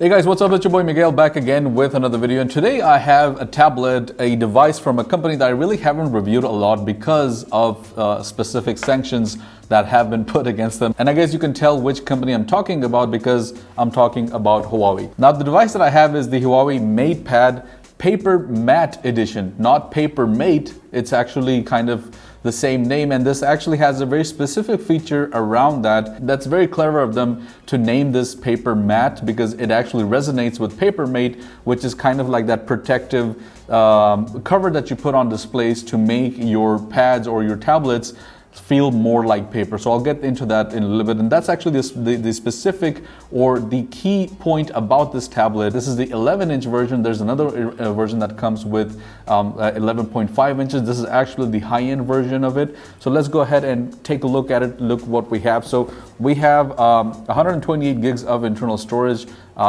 Hey guys, what's up? It's your boy Miguel back again with another video, and today I have a tablet, a device from a company that I really haven't reviewed a lot because of specific sanctions that have been put against them. And I guess you can tell which company I'm talking about because I'm talking about Huawei. Now the device that I have is the Huawei MatePad PaperMatte Edition, not PaperMate. It's actually kind of the same name, and this actually has a very specific feature around that. That's very clever of them to name this PaperMatte because it actually resonates with PaperMate, which is kind of like that protective cover that you put on displays to make your pads or your tablets feel more like paper. So I'll get into that in a little bit, and that's actually the specific or the key point about this tablet. This is the 11-inch version. There's another version that comes with 11.5 inches. This is actually the high-end version of it. So let's go ahead and take a look at it, look what we have. So we have 128 gigs of internal storage.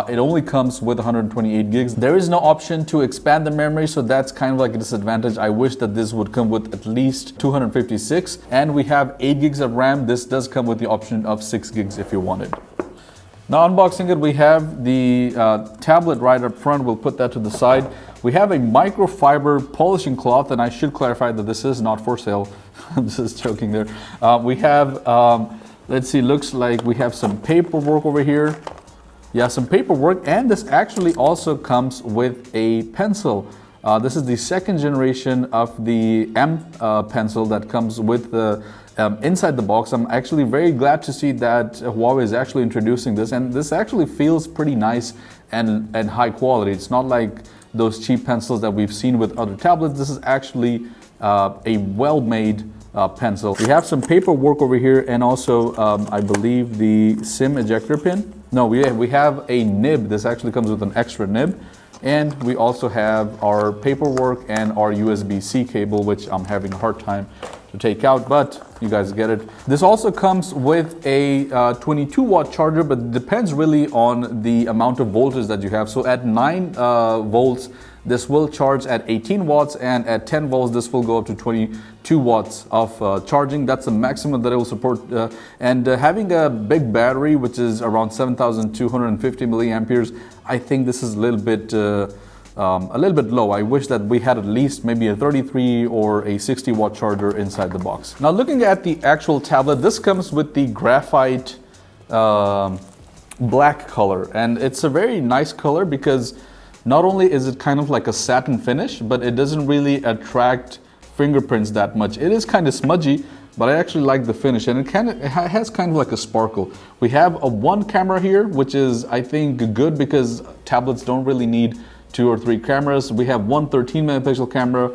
It only comes with 128 gigs. There is no option to expand the memory, so that's kind of like a disadvantage. I wish that this would come with at least 256. And we have 8 gigs of RAM. This does come with the option of 6 gigs if you want it. Now unboxing it, we have the tablet right up front. We'll put that to the side. We have a microfiber polishing cloth, and I should clarify that this is not for sale. I'm just joking there. We have, let's see, looks like we have some paperwork over here. Yeah, some paperwork, and this actually also comes with a pencil. This is the second generation of the M pencil that comes with the inside the box. I'm actually very glad to see that Huawei is actually introducing this, and this actually feels pretty nice and high quality. It's not like those cheap pencils that we've seen with other tablets. This is actually a well-made pencil. We have some paperwork over here, and also I believe the SIM ejector pin. No, we have a nib. This actually comes with an extra nib. And we also have our paperwork and our USB-C cable, which I'm having a hard time to take out, but you guys get it. This also comes with a 22-watt charger, but it depends really on the amount of voltage that you have. So at 9 volts, this will charge at 18 watts, and at 10 volts, this will go up to 22 watts of charging. That's the maximum that it will support. And having a big battery, which is around 7,250 milliamperes, I think this is a little bit low. I wish that we had at least maybe a 33 or a 60 watt charger inside the box. Now looking at the actual tablet, this comes with the graphite black color, and it's a very nice color because not only is it kind of like a satin finish, but it doesn't really attract fingerprints that much. It is kind of smudgy, but I actually like the finish, and it has kind of like a sparkle. We have a one camera here, which is, I think, good because tablets don't really need 2 or 3 cameras. We have one 13 megapixel camera,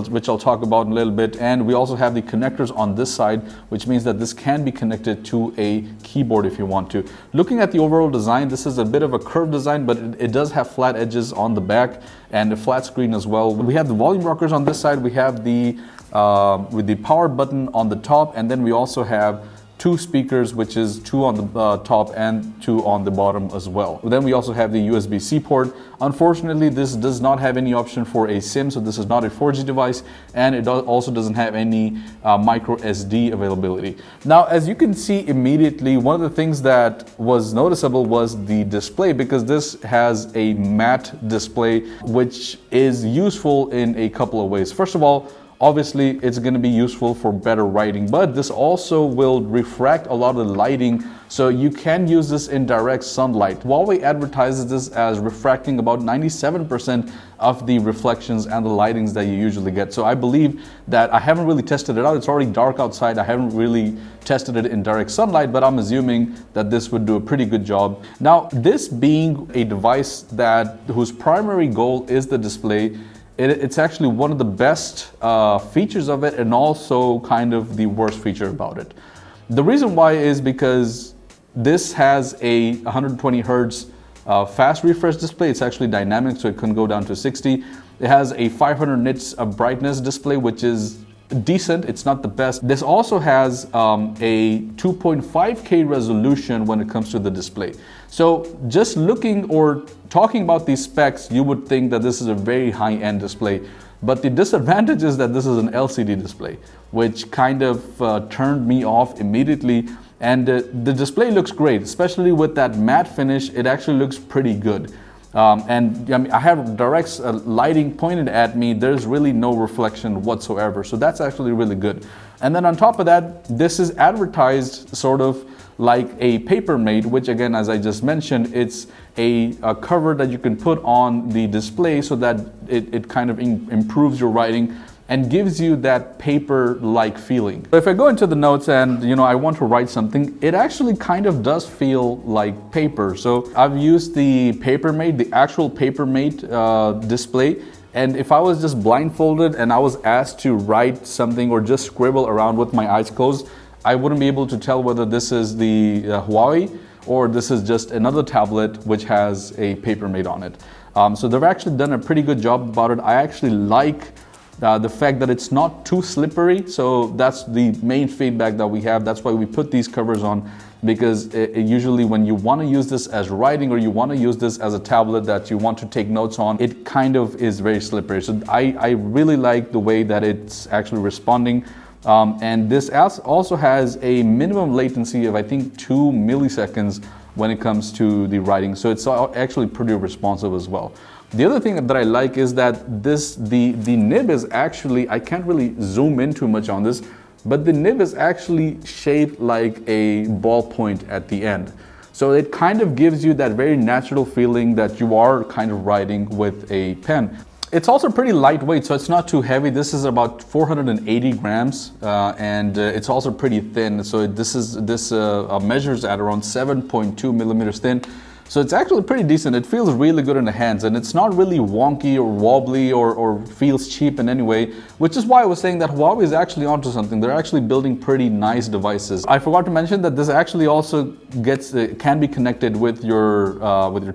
which I'll talk about in a little bit, and we also have the connectors on this side, which means that this can be connected to a keyboard if you want to. Looking at the overall design, this is a bit of a curved design, but it does have flat edges on the back and a flat screen as well. We have the volume rockers on this side. We have the with the power button on the top, and then we also have 2 speakers, which is 2 on the top and 2 on the bottom as well. Then we also have the USB-C port. Unfortunately, this does not have any option for a SIM, so this is not a 4G device, and it also doesn't have any micro SD availability. Now, as you can see immediately, one of the things that was noticeable was the display, because this has a matte display, which is useful in a couple of ways. First of all, obviously, it's going to be useful for better writing, but this also will refract a lot of the lighting, so you can use this in direct sunlight. Huawei advertises this as refracting about 97% of the reflections and the lightings that you usually get. So I believe that, I haven't really tested it out. It's already dark outside. I haven't really tested it in direct sunlight, but I'm assuming that this would do a pretty good job. Now, this being a device whose primary goal is the display, it's actually one of the best features of it, and also kind of the worst feature about it. The reason why is because this has a 120 hertz fast refresh display. It's actually dynamic, so it can go down to 60. It has a 500 nits of brightness display, which is decent. It's not the best. This also has a 2.5K resolution when it comes to the display. So just looking or talking about these specs, you would think that this is a very high-end display. But the disadvantage is that this is an LCD display, which kind of turned me off immediately. And the display looks great, especially with that matte finish. It actually looks pretty good. And I mean, I have direct lighting pointed at me. There's really no reflection whatsoever. So that's actually really good. And then on top of that, this is advertised sort of like a PaperMatte, which again, as I just mentioned, it's a cover that you can put on the display so that it kind of improves your writing and gives you that paper-like feeling. So if I go into the notes and I want to write something, it actually kind of does feel like paper. So I've used the PaperMatte, the actual PaperMatte display, and if I was just blindfolded and I was asked to write something or just scribble around with my eyes closed, I wouldn't be able to tell whether this is the Huawei or this is just another tablet which has a PaperMatte on it. So they've actually done a pretty good job about it. I actually like the fact that it's not too slippery, so that's the main feedback that we have. That's why we put these covers on, because usually when you want to use this as writing or you want to use this as a tablet that you want to take notes on, it kind of is very slippery. So I really like the way that it's actually responding. And this also has a minimum latency of I think 2 milliseconds when it comes to the writing, so it's actually pretty responsive as well. The other thing that I like is that the nib is actually, I can't really zoom in too much on this, but the nib is actually shaped like a ballpoint at the end. So it kind of gives you that very natural feeling that you are kind of writing with a pen. It's also pretty lightweight, so it's not too heavy. This is about 480 grams, and it's also pretty thin. So this measures at around 7.2 millimeters thin. So it's actually pretty decent. It feels really good in the hands, and it's not really wonky or wobbly or feels cheap in any way, which is why I was saying that Huawei is actually onto something. They're actually building pretty nice devices. I forgot to mention that this actually also can be connected with your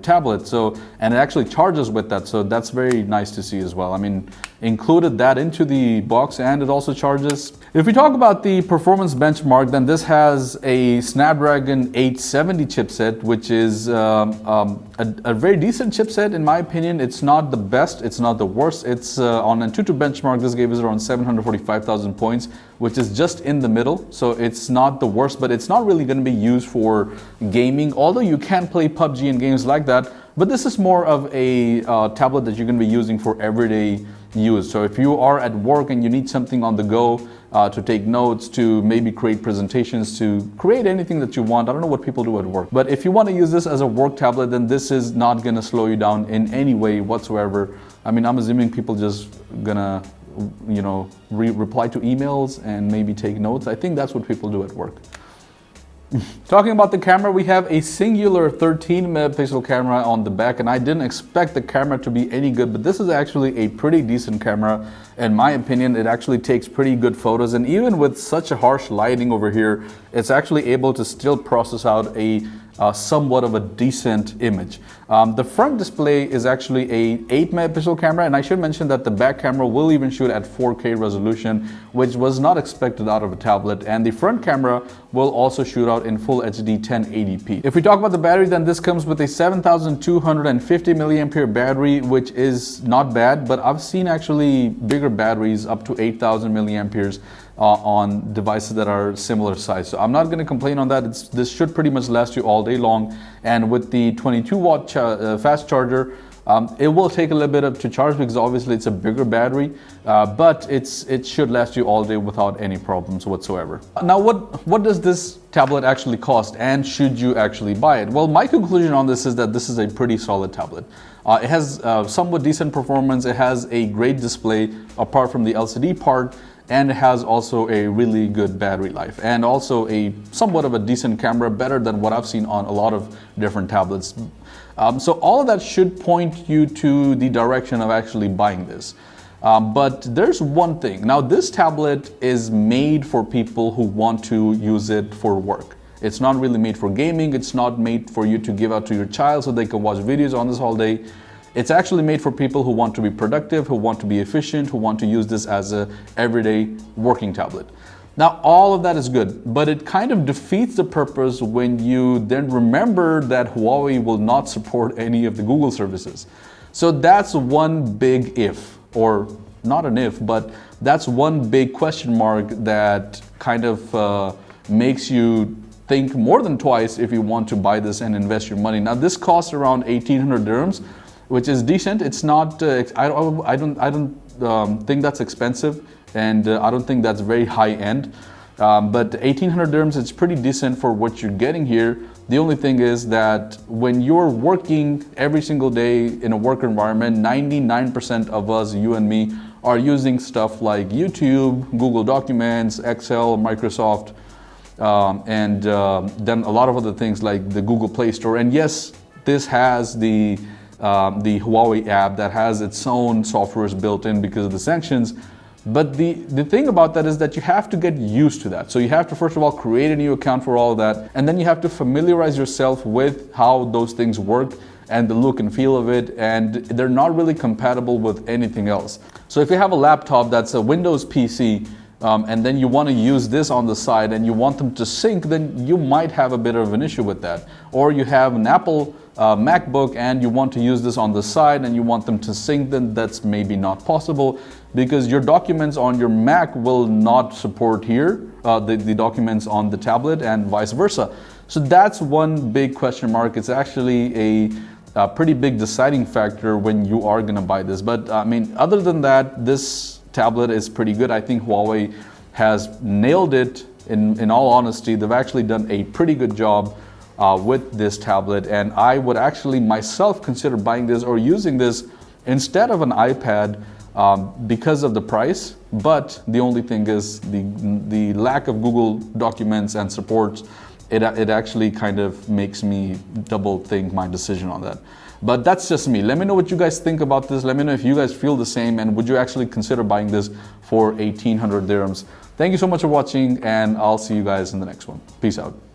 tablet, and it actually charges with that. So that's very nice to see as well. I mean, included that into the box, and it also charges. If we talk about the performance benchmark, then this has a Snapdragon 870 chipset, which is a very decent chipset in my opinion. It's not the best, it's not the worst. It's on Antutu benchmark, this gave us around 745,000 points, which is just in the middle. So it's not the worst, but it's not really going to be used for gaming, although you can play PUBG and games like that. But this is more of a tablet that you're going to be using for everyday use. So if you are at work and you need something on the go to take notes, to maybe create presentations, to create anything that you want. I don't know what people do at work, but if you want to use this as a work tablet, then this is not going to slow you down in any way whatsoever. I mean, I'm assuming people just gonna reply to emails and maybe take notes. I think that's what people do at work. Talking about the camera, we have a singular 13 megapixel camera on the back, and I didn't expect the camera to be any good, but this is actually a pretty decent camera. In my opinion, it actually takes pretty good photos, and even with such a harsh lighting over here, it's actually able to still process out a somewhat of a decent image. The front display is actually a 8 megapixel camera, and I should mention that the back camera will even shoot at 4K resolution, which was not expected out of a tablet, and the front camera will also shoot out in full HD 1080p. If we talk about the battery, then this comes with a 7250 milliampere battery, which is not bad, but I've seen actually bigger batteries up to 8000 milliamperes on devices that are similar size. So I'm not going to complain on that. This should pretty much last you all day long. And with the 22-watt fast charger, it will take a little bit to charge because obviously it's a bigger battery, but it should last you all day without any problems whatsoever. Now, what does this tablet actually cost, and should you actually buy it? Well, my conclusion on this is that this is a pretty solid tablet. It has somewhat decent performance. It has a great display apart from the LCD part, and it has also a really good battery life, and also a somewhat of a decent camera, better than what I've seen on a lot of different tablets. So all of that should point you to the direction of actually buying this. But there's one thing. Now, this tablet is made for people who want to use it for work. It's not really made for gaming. It's not made for you to give out to your child so they can watch videos on this all day. It's actually made for people who want to be productive, who want to be efficient, who want to use this as a everyday working tablet. Now, all of that is good, but it kind of defeats the purpose when you then remember that Huawei will not support any of the Google services. So that's one big if, or not an if, but that's one big question mark that kind of makes you think more than twice if you want to buy this and invest your money. Now this costs around 1,800 dirhams, which is decent. It's not, I don't think that's expensive, and I don't think that's very high end. But 1,800 dirhams is pretty decent for what you're getting here. The only thing is that when you're working every single day in a work environment, 99% of us, you and me, are using stuff like YouTube, Google Documents, Excel, Microsoft, and then a lot of other things like the Google Play Store. And yes, this has the Huawei app that has its own softwares built in because of the sanctions. But the thing about that is that you have to get used to that. So you have to first of all create a new account for all of that, and then you have to familiarize yourself with how those things work and the look and feel of it, and they're not really compatible with anything else. So if you have a laptop that's a Windows PC, and then you want to use this on the side and you want them to sync, then you might have a bit of an issue with that. Or you have an Apple MacBook and you want to use this on the side and you want them to sync, then that's maybe not possible because your documents on your Mac will not support here, the documents on the tablet, and vice versa. So that's one big question mark. It's actually a pretty big deciding factor when you are going to buy this. But I mean, other than that, this tablet is pretty good. I think Huawei has nailed it. In all honesty, they've actually done a pretty good job with this tablet, and I would actually myself consider buying this or using this instead of an iPad because of the price. But the only thing is the lack of Google Documents and supports. It actually kind of makes me double think my decision on that. But that's just me. Let me know what you guys think about this. Let me know if you guys feel the same, and would you actually consider buying this for 1,800 dirhams. Thank you so much for watching, and I'll see you guys in the next one. Peace out.